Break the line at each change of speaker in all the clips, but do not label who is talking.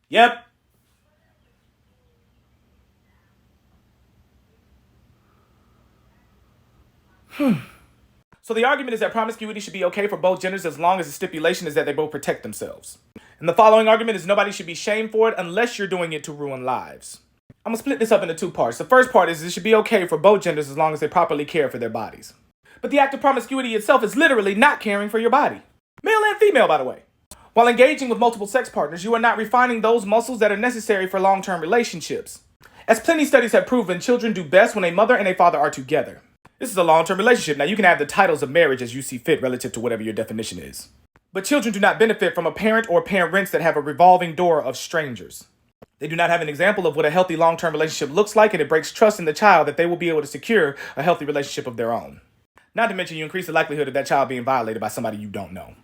Yep. So the argument is that promiscuity should be okay for both genders as long as the stipulation is that they both protect themselves. And the following argument is nobody should be shamed for it unless you're doing it to ruin lives. I'm gonna split this up into two parts. The first part is it should be okay for both genders as long as they properly care for their bodies. But the act of promiscuity itself is literally not caring for your body. Male and female, by the way. While engaging with multiple sex partners, you are not refining those muscles that are necessary for long-term relationships. As plenty studies have proven, children do best when a mother and a father are together. This is a long-term relationship. Now, you can have the titles of marriage as you see fit relative to whatever your definition is. But children do not benefit from a parent or parents that have a revolving door of strangers. They do not have an example of what a healthy long-term relationship looks like, and it breaks trust in the child that they will be able to secure a healthy relationship of their own. Not to mention, you increase the likelihood of that child being violated by somebody you don't know.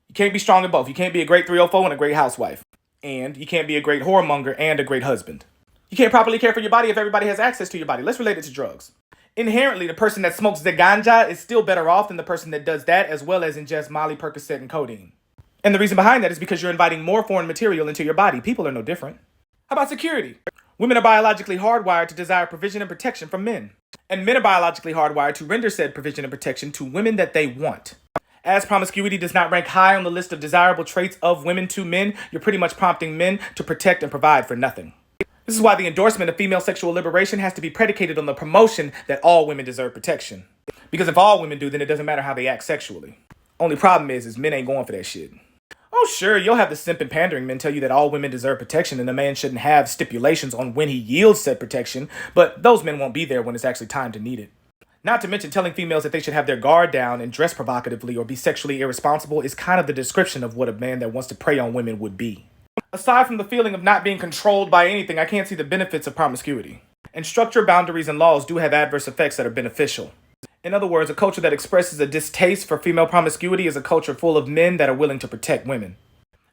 You can't be strong in both. You can't be a great 304 and a great housewife. And you can't be a great whoremonger and a great husband. You can't properly care for your body if everybody has access to your body. Let's relate it to drugs. Inherently, the person that smokes the ganja is still better off than the person that does that, as well as ingest Molly, Percocet, and codeine. And the reason behind that is because you're inviting more foreign material into your body. People are no different. How about security? Women are biologically hardwired to desire provision and protection from men. And men are biologically hardwired to render said provision and protection to women that they want. As promiscuity does not rank high on the list of desirable traits of women to men, you're pretty much prompting men to protect and provide for nothing. This is why the endorsement of female sexual liberation has to be predicated on the promotion that all women deserve protection. Because if all women do, then it doesn't matter how they act sexually. Only problem is men ain't going for that shit. Oh sure, you'll have the simp and pandering men tell you that all women deserve protection and a man shouldn't have stipulations on when he yields said protection, but those men won't be there when it's actually time to need it. Not to mention telling females that they should have their guard down and dress provocatively or be sexually irresponsible is kind of the description of what a man that wants to prey on women would be. Aside from the feeling of not being controlled by anything, I can't see the benefits of promiscuity. And structure, boundaries, and laws do have adverse effects that are beneficial. In other words, a culture that expresses a distaste for female promiscuity is a culture full of men that are willing to protect women.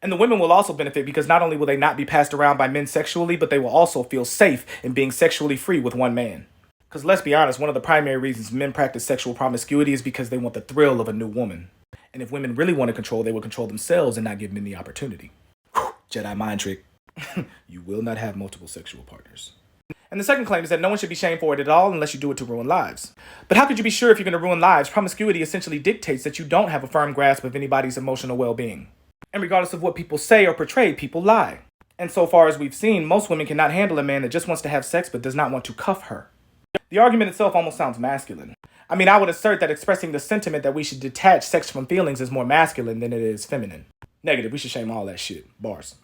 And the women will also benefit because not only will they not be passed around by men sexually, but they will also feel safe in being sexually free with one man. Because let's be honest, one of the primary reasons men practice sexual promiscuity is because they want the thrill of a new woman. And if women really want to control, they will control themselves and not give men the opportunity. Jedi mind trick. You will not have multiple sexual partners. And the second claim is that no one should be shamed for it at all unless you do it to ruin lives. But how could you be sure if you're going to ruin lives? Promiscuity essentially dictates that you don't have a firm grasp of anybody's emotional well-being. And regardless of what people say or portray, people lie. And so far as we've seen, most women cannot handle a man that just wants to have sex but does not want to cuff her. The argument itself almost sounds masculine. I mean, I would assert that expressing the sentiment that we should detach sex from feelings is more masculine than it is feminine. Negative, we should shame all that shit. Bars.